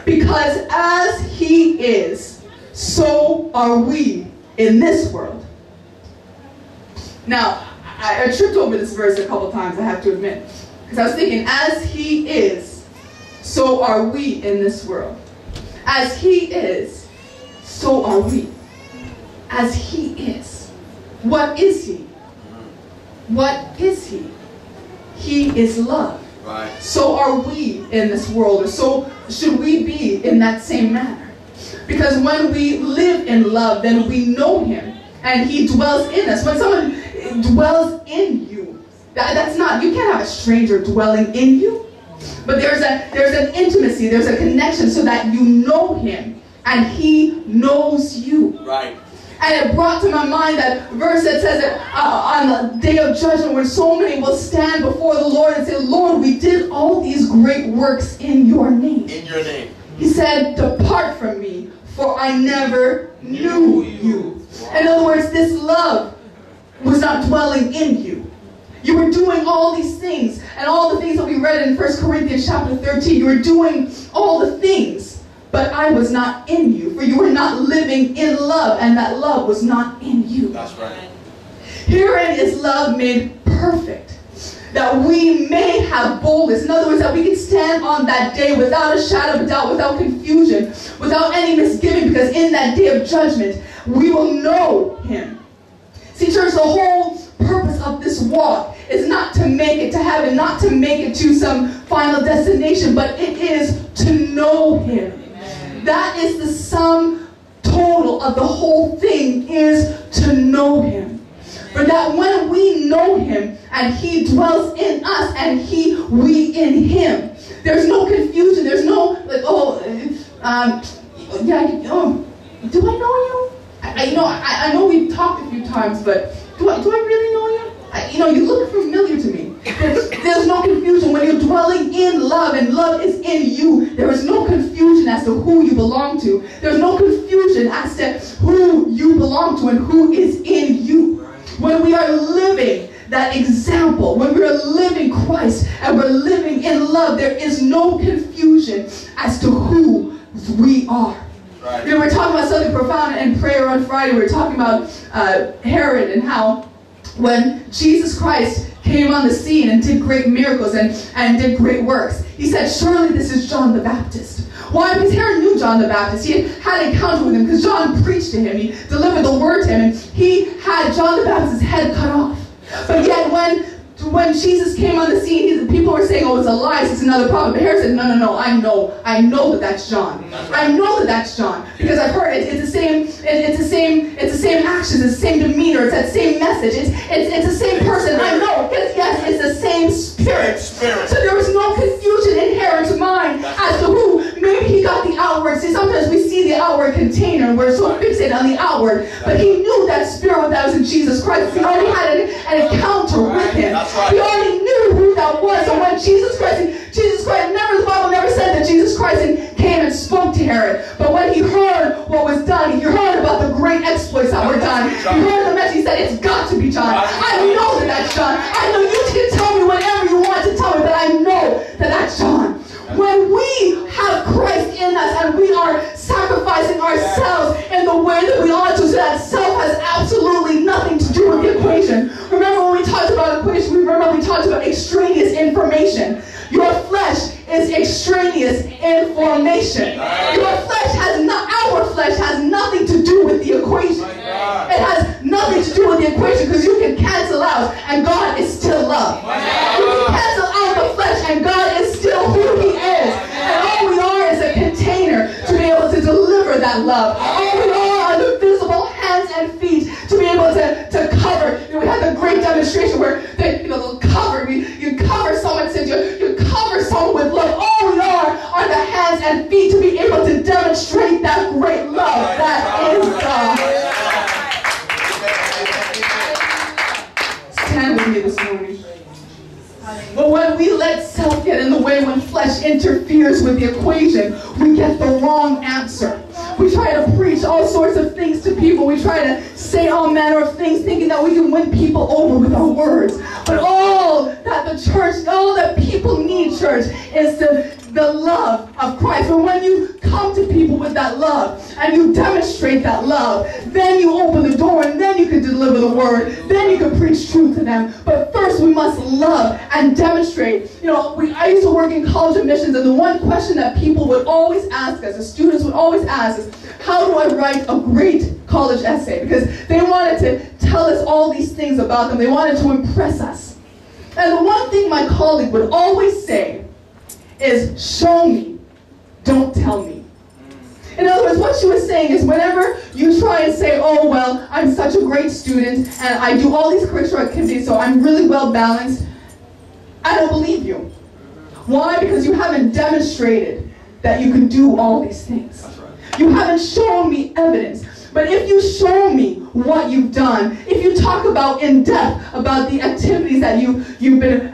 Because as he is, so are we in this world. Now, I tripped over this verse a couple times, I have to admit. Because I was thinking, as he is, so are we in this world. As he is, so are we. As he is. What is he? What is he? He is love. Right. So are we in this world, or so should we be in that same manner. Because when we live in love, then we know him, and he dwells in us. When someone dwells in you, that's not, you can't have a stranger dwelling in you. But there's an intimacy, there's a connection so that you know him, and he knows you. Right. And it brought to my mind that verse that says that on the day of judgment, when so many will stand before the Lord and say, Lord, we did all these great works in your name. In your name. He said, depart from me, for I never knew you. In other words, this love was not dwelling in you. You were doing all these things, and all the things that we read in 1 Corinthians chapter 13, you were doing all the things. But I was not in you, for you were not living in love, and that love was not in you. That's right. Herein is love made perfect, that we may have boldness. In other words, that we can stand on that day without a shadow of doubt, without confusion, without any misgiving, because in that day of judgment, we will know him. See, church, the whole purpose of this walk is not to make it to heaven, not to make it to some final destination, but it is to know him. That is the sum total of the whole thing, is to know him. For that when we know him and he dwells in us and we in him, there's no confusion. There's no like, do I know you? I know we've talked a few times, but do I really know you? You look familiar to me. There's no confusion when you're dwelling in love and love is in you. There is no confusion as to who you belong to. There's no confusion as to who you belong to and who is in you. When we are living that example, when we are living Christ and we're living in love, there is no confusion as to who we are. Right. We were talking about something profound in prayer on Friday. We were talking about Herod and how when Jesus Christ came on the scene and did great miracles and did great works, he said, surely this is John the Baptist. Why? Because Herod knew John the Baptist. He had an encounter with him because John preached to him. He delivered the word to him, and he had John the Baptist's head cut off. But yet when Jesus came on the scene, people were saying, oh, it's Elias, it's another prophet. But Herod said, no, I know that that's John. I know that that's John. Because I've heard it's the same actions, it's the same demeanor, it's that same message, it's the same person. I know, because yes, it's the same spirit. So there was no confusion in Herod's mind as to who. Maybe he got the outward. See, sometimes we see the outward container and we're so fixated on the outward. But he knew that spirit that was in Jesus Christ. He already had an encounter with him. He already knew who that was. And when Jesus Christ, the Bible never said that Jesus Christ came and spoke to Herod. But when he heard what was done, he heard about the great exploits that were done. He heard the message. He said, it's got to be John. I know that that's John. I know you can tell me whatever you want to tell me, but I know that that's John. When we have Christ in us and we are sacrificing ourselves in the way that we ought to, so that self has absolutely nothing to do with the equation. Remember when we talked about equation, we talked about extraneous information. Your flesh is extraneous information. Our flesh has nothing to do with the equation. It has nothing to do with the equation because you can cancel out and God is still love. You can cancel out the flesh and God is still who he is. And all we are is a container to be able to deliver that love. All we are the visible hands and feet to be able to cover. We had the great demonstration where they'll cover. You cover someone's sins. You cover someone with love. All we are the hands and feet to be able to demonstrate that great love that is God. Stand with me this morning. But when we let self get in the way, when flesh interferes with the equation, we get the wrong answer. We try to preach all sorts of things to people. We try to say all manner of things thinking that we can win people over with our words. But all that the church, all that people need, church, is to the love of Christ. But when you come to people with that love and you demonstrate that love, then you open the door and then you can deliver the word. Then you can preach truth to them. But first we must love and demonstrate. You know, I used to work in college admissions, and the one question that people would always ask us, the students would always ask is, how do I write a great college essay? Because they wanted to tell us all these things about them. They wanted to impress us. And the one thing my colleague would always say is, show me, don't tell me. In other words, what she was saying is, whenever you try and say, oh, well, I'm such a great student, and I do all these curricular activities, so I'm really well balanced, I don't believe you. Why? Because you haven't demonstrated that you can do all these things. That's right. You haven't shown me evidence. But if you show me what you've done, if you talk about in depth about the activities that you've been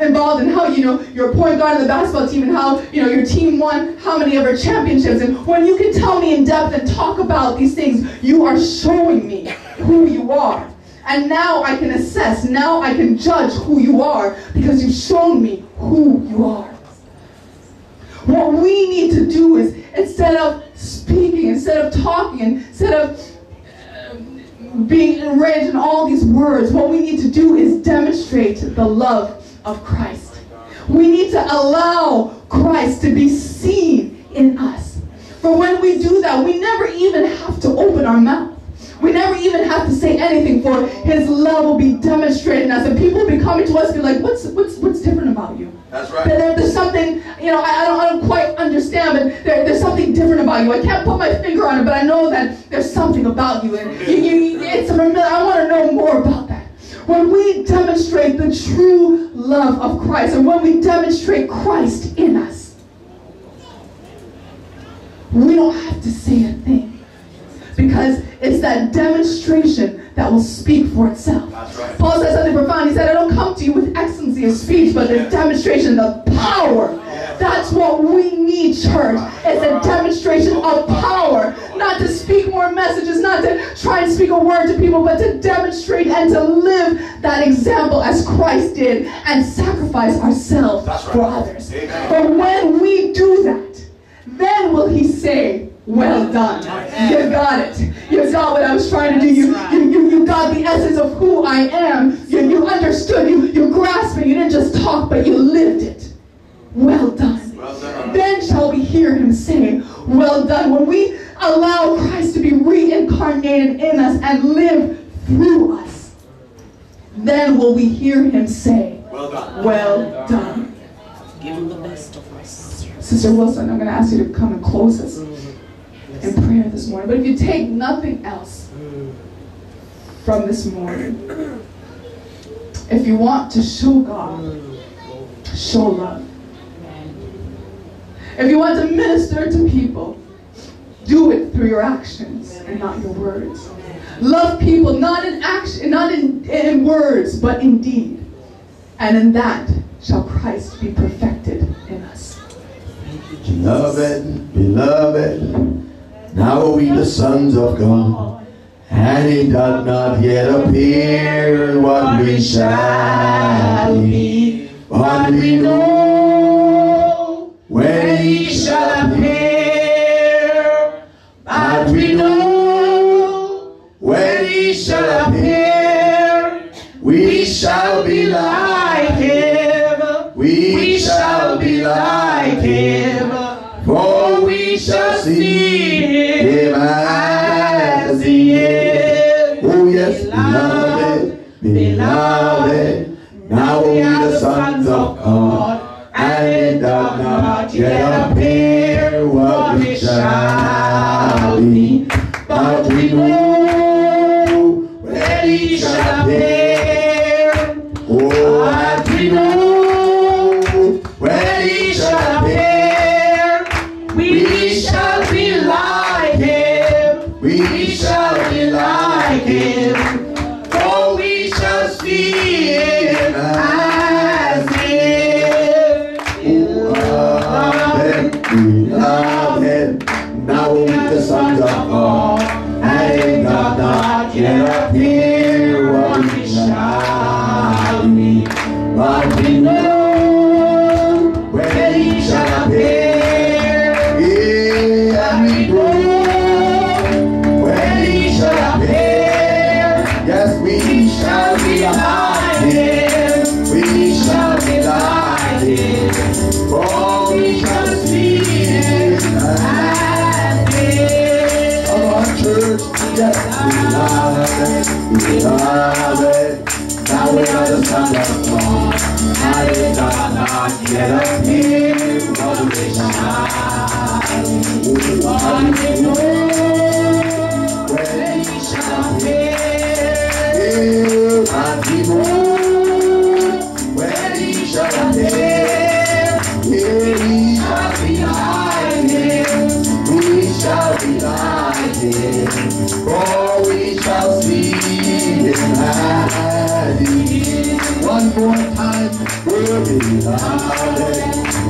involved in, how you're a point guard in the basketball team, and how your team won how many ever championships, and when you can tell me in depth and talk about these things, you are showing me who you are. And now I can assess, now I can judge who you are, because you've shown me who you are. What we need to do is, instead of speaking, instead of talking, instead of being enraged in all these words, what we need to do is demonstrate the love of Christ. We need to allow Christ to be seen in us. For when we do that, we never even have to open our mouth. We never even have to say anything, for his love will be demonstrated in us. And people will be coming to us and be like, what's different about you? That's right. There's something, I don't quite understand, but there's something different about you. I can't put my finger on it, but I know that there's something about you. And it's familiar. I want to know more about that. When we demonstrate the true love of Christ, and when we demonstrate Christ in us, we don't have to say a thing. Because it's that demonstration that will speak for itself. That's right. Paul said something profound. He said, I don't come to you with excellency of speech, but the demonstration of power. That's what we need, church. It's a demonstration of power. Not to speak more messages, not to try and speak a word to people, but to demonstrate and to live that example as Christ did and sacrifice ourselves for others. But when we do that, then will he say, well done. You got it. You got what I was trying to do. You got the essence of who I am. You understood. You grasped it. You didn't just talk, but you lived it. Well done. Well done. Then shall we hear him say, well done. When we allow Christ to be reincarnated in us and live through us, then will we hear him say, well done. Well done. Give him the best of us. Sister Wilson, I'm going to ask you to come and close us in prayer this morning. But if you take nothing else from this morning, if you want to show God, show love. If you want to minister to people, do it through your actions and not your words. Love people not in action, not in words, but in deed. And in that shall Christ be perfected in us. Beloved, now are we the sons of God, and it doth not yet appear what we shall be, but we know when he shall appear, but we know when he shall appear, we shall be like him, we shall be like him, for we shall see him as he is. Oh yes, beloved, now we are the sons of God, and it does not yet appear what we shall be, but we know when he shall appear. Oh, and we know when he shall appear, we shall be like him, we shall be like him, for we shall see him as he is. Beloved, now we the sons of God, and it doth not yet appear what we shall be, but we know when he shall appear. Beloved, now we are the sons of God, and it does not yet appear what we shall be. But we know when he shall appear, and we know when he shall appear, here we shall be like him, we shall be like him, for we shall see him as he is. One more time, we'll be loved.